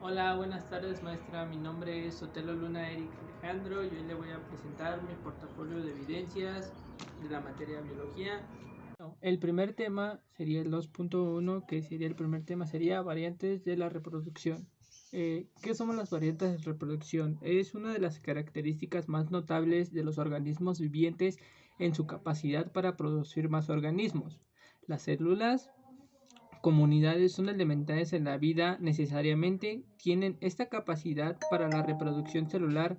Hola, buenas tardes maestra, mi nombre es Sotelo Luna Eric Alejandro y hoy le voy a presentar mi portafolio de evidencias de la materia biología. El primer tema sería el 2.1, que sería el primer tema, sería variantes de la reproducción. ¿Qué son las variantes de reproducción? Es una de las características más notables de los organismos vivientes en su capacidad para producir más organismos. Las células comunidades son elementales en la vida, necesariamente tienen esta capacidad para la reproducción celular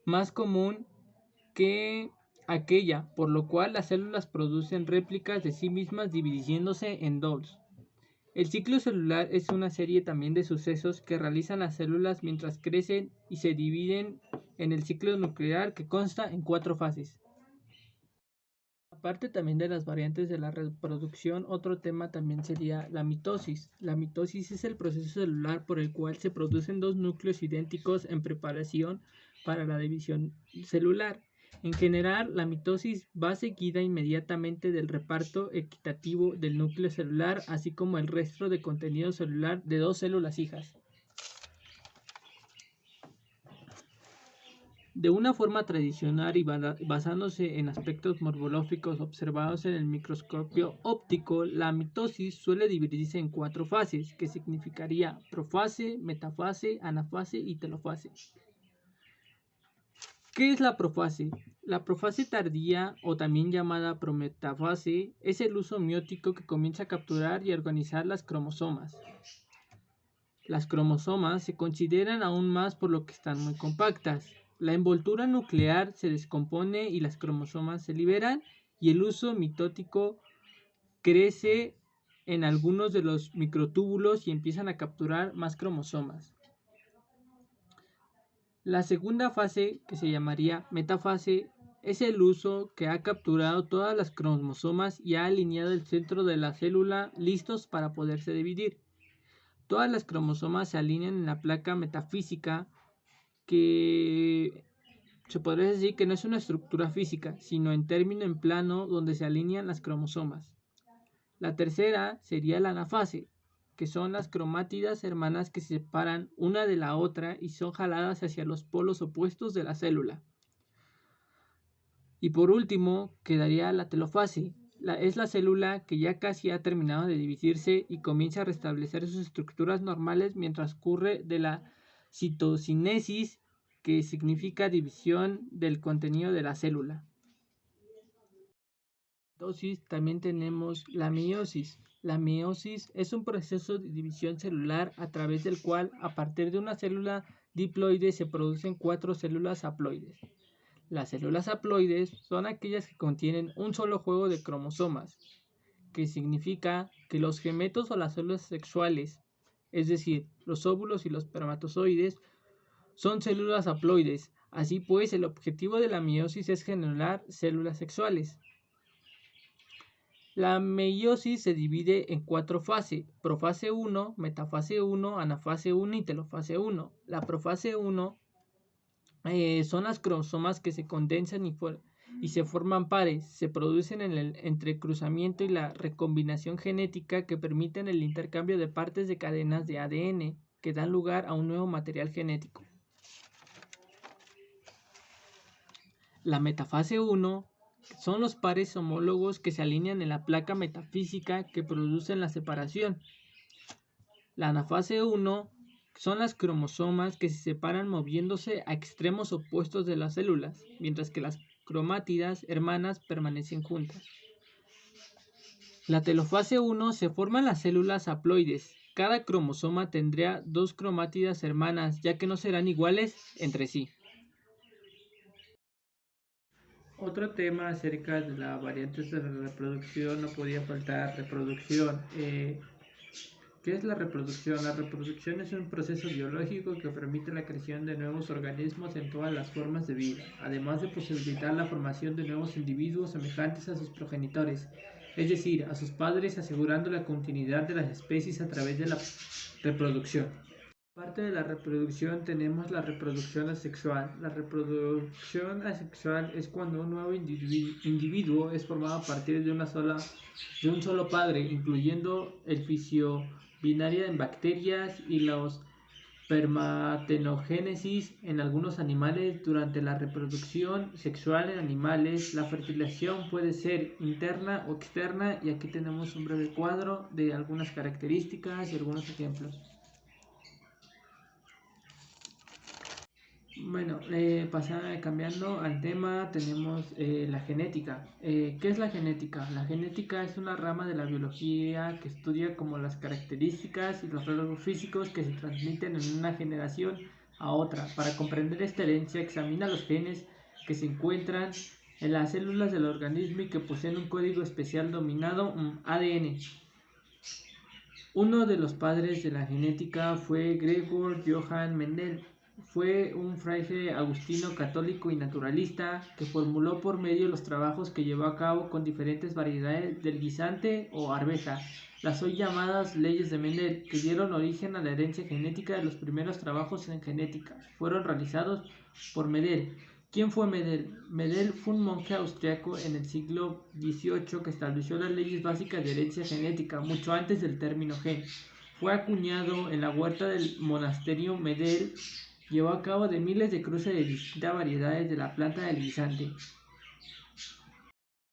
más común que aquella, por lo cual las células producen réplicas de sí mismas dividiéndose en dos. El ciclo celular es una serie también de sucesos que realizan las células mientras crecen y se dividen en el ciclo nuclear, que consta en 4 fases. Aparte también de las variantes de la reproducción, otro tema también sería la mitosis. La mitosis es el proceso celular por el cual se producen dos núcleos idénticos en preparación para la división celular. En general, la mitosis va seguida inmediatamente del reparto equitativo del núcleo celular, así como el resto de contenido celular de dos células hijas. De una forma tradicional y basándose en aspectos morfológicos observados en el microscopio óptico, la mitosis suele dividirse en 4 fases, que significaría profase, metafase, anafase y telofase. ¿Qué es la profase? La profase tardía, o también llamada prometafase, es el uso miótico que comienza a capturar y organizar las cromosomas. Las cromosomas se consideran aún más por lo que están muy compactas. La envoltura nuclear se descompone y las cromosomas se liberan, y el uso mitótico crece en algunos de los microtúbulos y empiezan a capturar más cromosomas. La segunda fase, que se llamaría metafase, es el uso que ha capturado todas las cromosomas y ha alineado el centro de la célula listos para poderse dividir. Todas las cromosomas se alinean en la placa metafísica, que se podría decir que no es una estructura física, sino en término en plano donde se alinean las cromosomas. La tercera sería la anafase, que son las cromátidas hermanas que se separan una de la otra y son jaladas hacia los polos opuestos de la célula. Y por último, quedaría la telofase. Es la célula que ya casi ha terminado de dividirse y comienza a restablecer sus estructuras normales mientras ocurre de la citocinesis, que significa división del contenido de la célula. Entonces, también tenemos la meiosis. La meiosis es un proceso de división celular a través del cual, a partir de una célula diploide, se producen 4 células haploides. Las células haploides son aquellas que contienen un solo juego de cromosomas, que significa que los gametos o las células sexuales, es decir, los óvulos y los espermatozoides, son células haploides. Así pues, el objetivo de la meiosis es generar células sexuales. La meiosis se divide en 4 fases: profase 1, metafase 1, anafase 1 y telofase 1. La profase 1 son las cromosomas que se condensan y se forman pares, se producen en el entrecruzamiento y la recombinación genética, que permiten el intercambio de partes de cadenas de ADN que dan lugar a un nuevo material genético. La metafase 1 son los pares homólogos que se alinean en la placa metafísica que producen la separación. La anafase 1 son las cromosomas que se separan moviéndose a extremos opuestos de las células, mientras que las cromátidas hermanas permanecen juntas. La telofase 1 se forman las células haploides. Cada cromosoma tendrá 2 cromátidas hermanas, ya que no serán iguales entre sí. Otro tema acerca de las variantes de la reproducción, no podía faltar reproducción. ¿Qué es la reproducción? La reproducción es un proceso biológico que permite la creación de nuevos organismos en todas las formas de vida, además de posibilitar la formación de nuevos individuos semejantes a sus progenitores, es decir, a sus padres, asegurando la continuidad de las especies a través de la reproducción. Aparte de la reproducción tenemos la reproducción asexual. La reproducción asexual es cuando un nuevo individuo es formado a partir de un solo padre, incluyendo el fisiobinaria en bacterias y los Espermatogénesis en algunos animales. Durante la reproducción sexual en animales, la fertilización puede ser interna o externa, y aquí tenemos un breve cuadro de algunas características y algunos ejemplos. Bueno, cambiando al tema, tenemos la genética. ¿Qué es la genética? La genética es una rama de la biología que estudia como las características y los rasgos físicos que se transmiten en una generación a otra. Para comprender esta herencia, examina los genes que se encuentran en las células del organismo y que poseen un código especial denominado ADN. Uno de los padres de la genética fue Gregor Johann Mendel. Fue un fraile agustino católico y naturalista que formuló por medio los trabajos que llevó a cabo con diferentes variedades del guisante o arveja, las hoy llamadas leyes de Mendel, que dieron origen a la herencia genética. De los primeros trabajos en genética fueron realizados por Mendel. ¿Quién fue Mendel? Mendel fue un monje austriaco en el siglo XVIII que estableció las leyes básicas de herencia genética mucho antes del término gen. Fue acuñado en la huerta del monasterio Mendel. Llevó a cabo de miles de cruces de distintas variedades de la planta del guisante.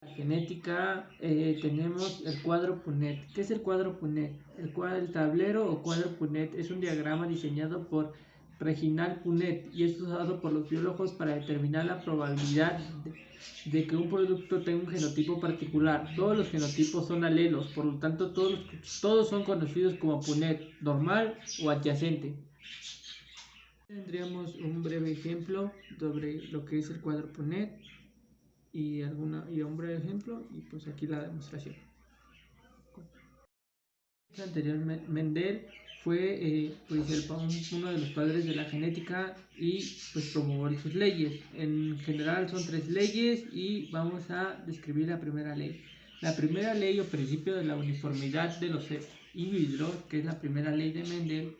La genética, tenemos el cuadro Punnett. ¿Qué es el cuadro Punnett? El tablero o cuadro Punnett es un diagrama diseñado por Reginald Punnett y es usado por los biólogos para determinar la probabilidad de que un producto tenga un genotipo particular. Todos los genotipos son alelos, por lo tanto todos son conocidos como Punnett, normal o adyacente. Tendríamos un breve ejemplo sobre lo que es el cuadro Punnett y un breve ejemplo, y pues aquí la demostración. Anteriormente, Mendel fue uno de los padres de la genética y pues promovió sus leyes. En general son 3 leyes y vamos a describir la primera ley. La primera ley o principio de la uniformidad de los individuos, que es la primera ley de Mendel,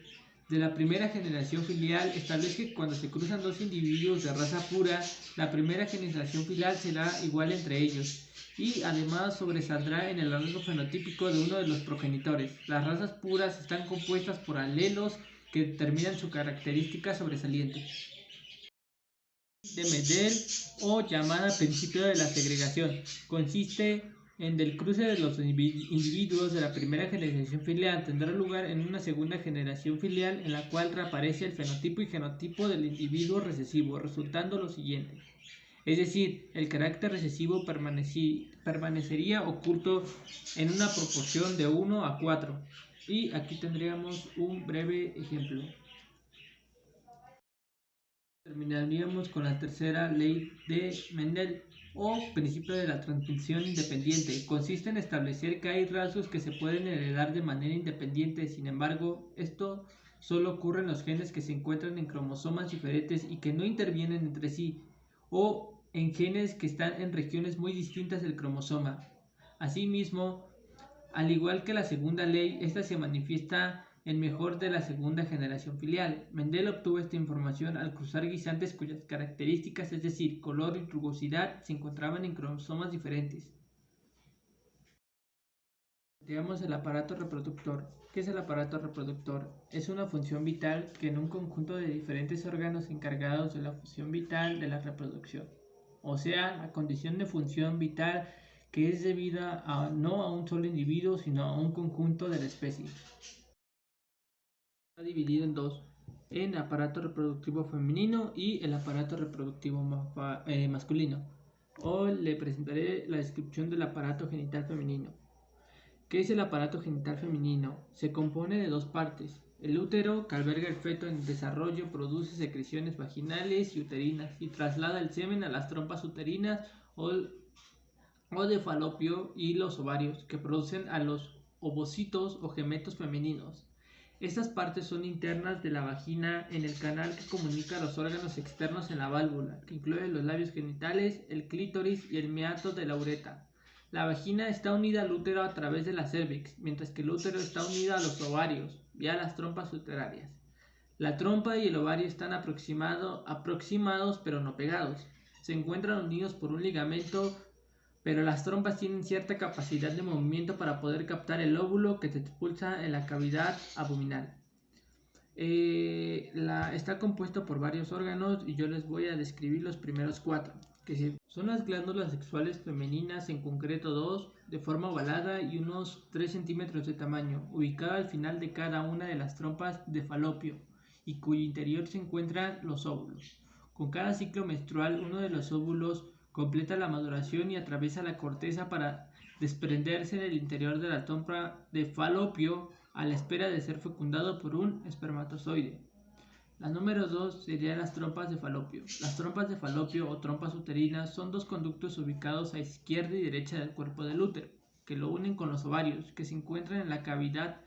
de la primera generación filial, establece que cuando se cruzan dos individuos de raza pura, la primera generación filial será igual entre ellos y además sobresaldrá en el rasgo fenotípico de uno de los progenitores. Las razas puras están compuestas por alelos que determinan su característica sobresaliente. De Mendel, o llamada principio de la segregación, consiste en el cruce de los individuos de la primera generación filial tendrá lugar en una segunda generación filial en la cual reaparece el fenotipo y genotipo del individuo recesivo, resultando lo siguiente. Es decir, el carácter recesivo permanecería oculto en una proporción de 1 a 4. Y aquí tendríamos un breve ejemplo. Terminaríamos con la tercera ley de Mendel, o principio de la transmisión independiente. Consiste en establecer que hay rasgos que se pueden heredar de manera independiente. Sin embargo, esto solo ocurre en los genes que se encuentran en cromosomas diferentes y que no intervienen entre sí, o en genes que están en regiones muy distintas del cromosoma. Asimismo, al igual que la segunda ley, esta se manifiesta en mejor de la segunda generación filial. Mendel obtuvo esta información al cruzar guisantes cuyas características, es decir, color y rugosidad, se encontraban en cromosomas diferentes. Veamos el aparato reproductor. ¿Qué es el aparato reproductor? Es una función vital que en un conjunto de diferentes órganos encargados de la función vital de la reproducción. O sea, la condición de función vital que es debida no a un solo individuo, sino a un conjunto de la especie. Está dividido en dos, en aparato reproductivo femenino y el aparato reproductivo masculino. Hoy le presentaré la descripción del aparato genital femenino. ¿Qué es el aparato genital femenino? Se compone de dos partes. El útero, que alberga el feto en desarrollo, produce secreciones vaginales y uterinas y traslada el semen a las trompas uterinas o de falopio, y los ovarios, que producen a los ovocitos o gemetos femeninos. Estas partes son internas de la vagina en el canal que comunica los órganos externos en la válvula, que incluye los labios genitales, el clítoris y el meato de la uretra. La vagina está unida al útero a través de la cervix, mientras que el útero está unido a los ovarios, vía las trompas uterarias. La trompa y el ovario están aproximados pero no pegados. Se encuentran unidos por un ligamento, pero las trompas tienen cierta capacidad de movimiento para poder captar el óvulo que se expulsa en la cavidad abdominal. está compuesto por varios órganos y yo les voy a describir los primeros 4, que son las glándulas sexuales femeninas, en concreto 2, de forma ovalada y unos 3 centímetros de tamaño, ubicada al final de cada una de las trompas de falopio y cuyo interior se encuentran los óvulos. Con cada ciclo menstrual, uno de los óvulos completa la maduración y atraviesa la corteza para desprenderse del interior de la trompa de falopio a la espera de ser fecundado por un espermatozoide. La número 2 serían las trompas de falopio. Las trompas de falopio o trompas uterinas son 2 conductos ubicados a izquierda y derecha del cuerpo del útero, que lo unen con los ovarios, que se encuentran en la cavidad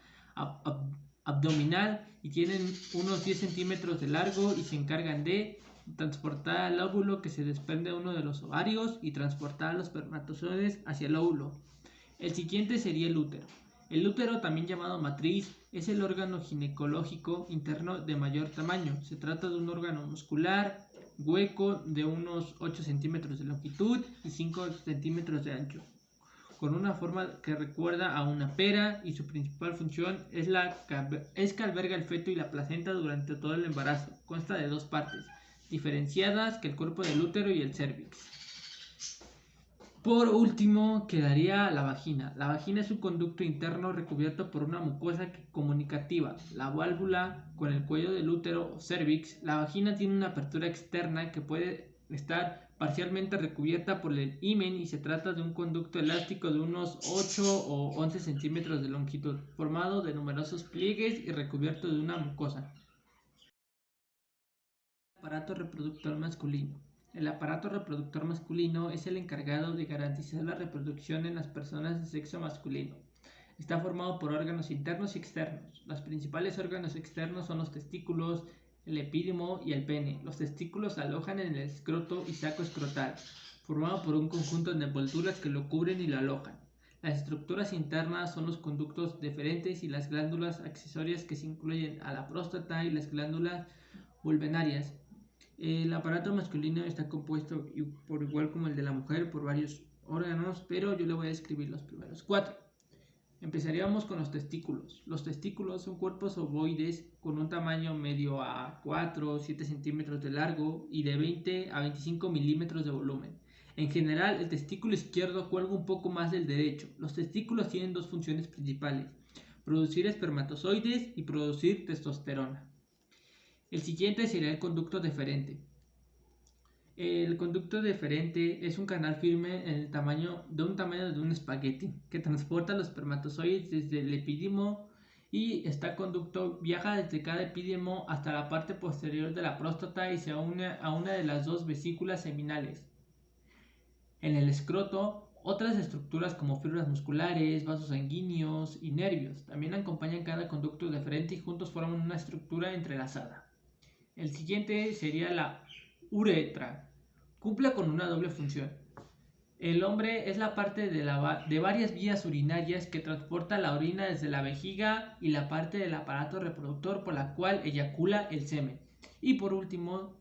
abdominal y tienen unos 10 centímetros de largo y se encargan de transportar al óvulo que se desprende de uno de los ovarios y transportar a los espermatozoides hacia el óvulo. El siguiente sería el útero. El útero, también llamado matriz, es el órgano ginecológico interno de mayor tamaño. Se trata de un órgano muscular, hueco, de unos 8 centímetros de longitud y 5 centímetros de ancho, con una forma que recuerda a una pera, y su principal función es que alberga el feto y la placenta durante todo el embarazo. Consta de 2 partes, diferenciadas, que el cuerpo del útero y el cérvix. Por último, quedaría la vagina. La vagina es un conducto interno recubierto por una mucosa comunicativa, la válvula con el cuello del útero o cérvix. La vagina tiene una apertura externa que puede estar parcialmente recubierta por el himen y se trata de un conducto elástico de unos 8 o 11 centímetros de longitud, formado de numerosos pliegues y recubierto de una mucosa. Aparato reproductor masculino. El aparato reproductor masculino es el encargado de garantizar la reproducción en las personas de sexo masculino. Está formado por órganos internos y externos. Los principales órganos externos son los testículos, el epídimo y el pene. Los testículos se alojan en el escroto y saco escrotal, formado por un conjunto de envolturas que lo cubren y lo alojan. Las estructuras internas son los conductos deferentes y las glándulas accesorias que se incluyen a la próstata y las glándulas vulvenarias. El aparato masculino está compuesto, por igual como el de la mujer, por varios órganos, pero yo le voy a describir los primeros 4. Empezaríamos con los testículos. Los testículos son cuerpos ovoides con un tamaño medio a 4 o 7 centímetros de largo y de 20 a 25 milímetros de volumen. En general, el testículo izquierdo cuelga un poco más del derecho. Los testículos tienen 2 funciones principales: producir espermatozoides y producir testosterona. El siguiente sería el conducto deferente. El conducto deferente es un canal firme en el tamaño de un espagueti que transporta los espermatozoides desde el epidimo, y este conducto viaja desde cada epidimo hasta la parte posterior de la próstata y se une a una de las 2 vesículas seminales. En el escroto, otras estructuras como fibras musculares, vasos sanguíneos y nervios también acompañan cada conducto deferente y juntos forman una estructura entrelazada. El siguiente sería la uretra. Cumple con una doble función. El hombre es la parte de varias vías urinarias que transporta la orina desde la vejiga y la parte del aparato reproductor por la cual eyacula el semen. Y por último,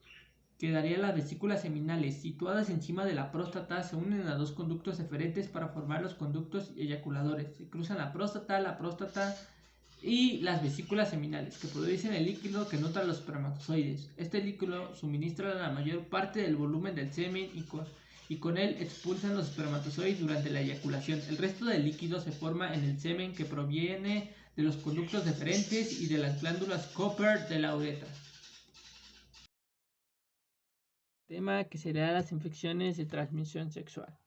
quedarían las vesículas seminales, situadas encima de la próstata. Se unen a 2 conductos deferentes para formar los conductos eyaculadores. Se cruzan la próstata y las vesículas seminales, que producen el líquido que nutre a los espermatozoides. Este líquido suministra la mayor parte del volumen del semen y con él expulsan los espermatozoides durante la eyaculación. El resto del líquido se forma en el semen, que proviene de los conductos deferentes y de las glándulas Cooper de la uretra. Tema que será las infecciones de transmisión sexual.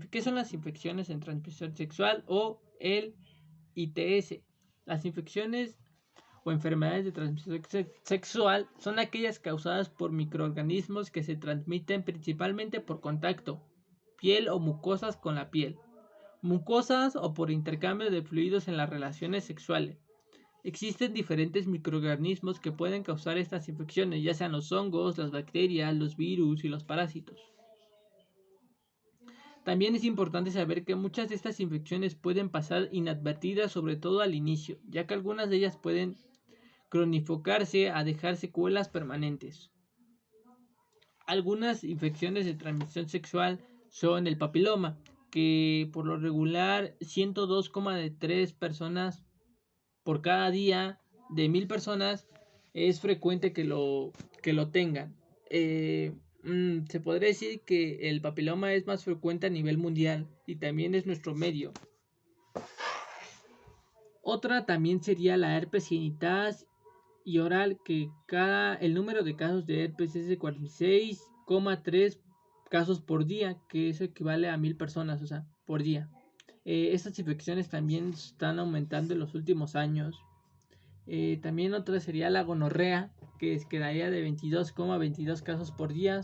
¿Qué son las infecciones de transmisión sexual o el ITS? Las infecciones o enfermedades de transmisión sexual son aquellas causadas por microorganismos que se transmiten principalmente por contacto, piel o mucosas con la piel, mucosas o por intercambio de fluidos en las relaciones sexuales. Existen diferentes microorganismos que pueden causar estas infecciones, ya sean los hongos, las bacterias, los virus y los parásitos. También es importante saber que muchas de estas infecciones pueden pasar inadvertidas, sobre todo al inicio, ya que algunas de ellas pueden cronificarse a dejar secuelas permanentes. Algunas infecciones de transmisión sexual son el papiloma, que por lo regular 102,3 personas por cada día de 1000 personas es frecuente que lo tengan. Se podría decir que el papiloma es más frecuente a nivel mundial y también es nuestro medio. Otra también sería la herpes genital y oral, que el número de casos de herpes es de 46,3 casos por día, que eso equivale a 1000 personas, o sea, por día. Estas infecciones también están aumentando en los últimos años. También otra sería la gonorrea, que quedaría de 22,22 casos por día.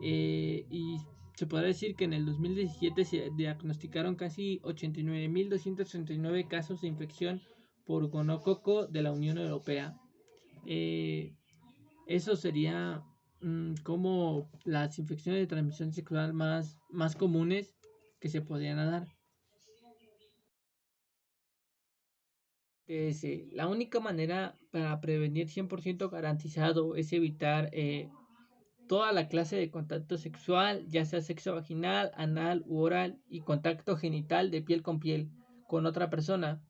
Y se podrá decir que en el 2017 se diagnosticaron casi 89.239 casos de infección por gonococo de la Unión Europea. Eh, Eso sería como las infecciones de transmisión sexual más comunes que se podrían dar. La única manera para prevenir 100% garantizado es evitar toda la clase de contacto sexual, ya sea sexo vaginal, anal u oral, y contacto genital de piel con piel con otra persona.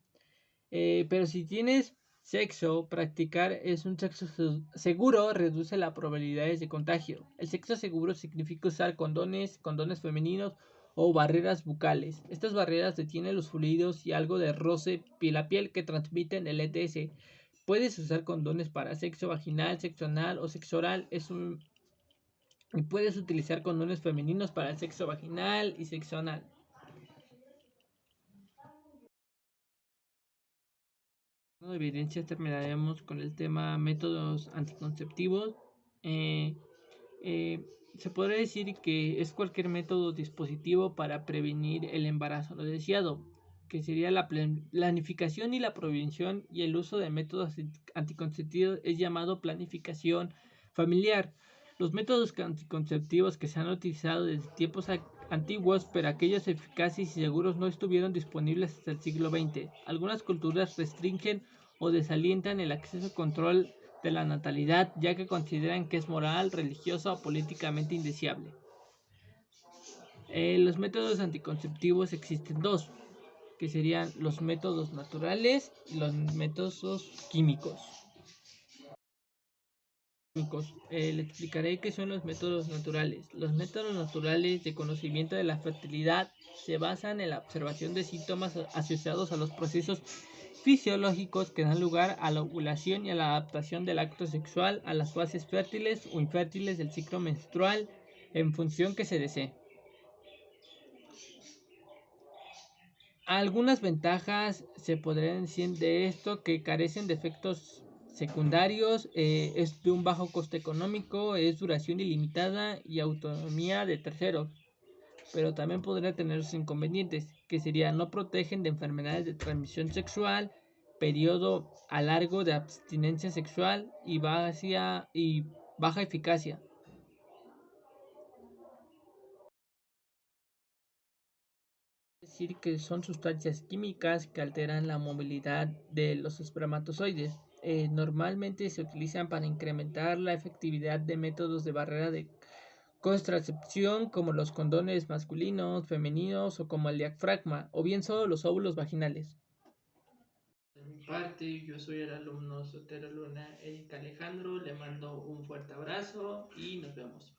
Pero si tienes sexo, practicar es un sexo seguro reduce las probabilidades de contagio. El sexo seguro significa usar condones femeninos o barreras bucales. Estas barreras detienen los fluidos y algo de roce piel a piel que transmiten el ETS. Puedes usar condones para sexo vaginal, sexo anal o sexo oral. Y puedes utilizar condones femeninos para el sexo vaginal y sexo anal. De evidencias terminaremos con el tema métodos anticonceptivos. Eh, eh, Se podría decir que es cualquier método dispositivo para prevenir el embarazo no deseado, que sería la planificación y la prevención, y el uso de métodos anticonceptivos es llamado planificación familiar. Los métodos anticonceptivos que se han utilizado desde tiempos antiguos, pero aquellos eficaces y seguros no estuvieron disponibles hasta el siglo XX. Algunas culturas restringen o desalientan el acceso a control de la natalidad, ya que consideran que es moral, religiosa o políticamente indeseable. Los métodos anticonceptivos existen dos, que serían los métodos naturales y los métodos químicos. Le explicaré qué son los métodos naturales. Los métodos naturales de conocimiento de la fertilidad se basan en la observación de síntomas asociados a los procesos fisiológicos que dan lugar a la ovulación y a la adaptación del acto sexual a las fases fértiles o infértiles del ciclo menstrual en función que se desee. Algunas ventajas se podrían decir de esto, que carecen de efectos secundarios, es de un bajo coste económico, es duración ilimitada y autonomía de terceros. Pero también podría tener sus inconvenientes, que sería no protegen de enfermedades de transmisión sexual, periodo a largo de abstinencia sexual y baja eficacia. Es decir, que son sustancias químicas que alteran la movilidad de los espermatozoides. Normalmente se utilizan para incrementar la efectividad de métodos de barrera de contracepción como los condones masculinos, femeninos o como el diafragma, o bien solo los óvulos vaginales. De mi parte, yo soy el alumno Sotero Luna Eric Alejandro, le mando un fuerte abrazo y nos vemos.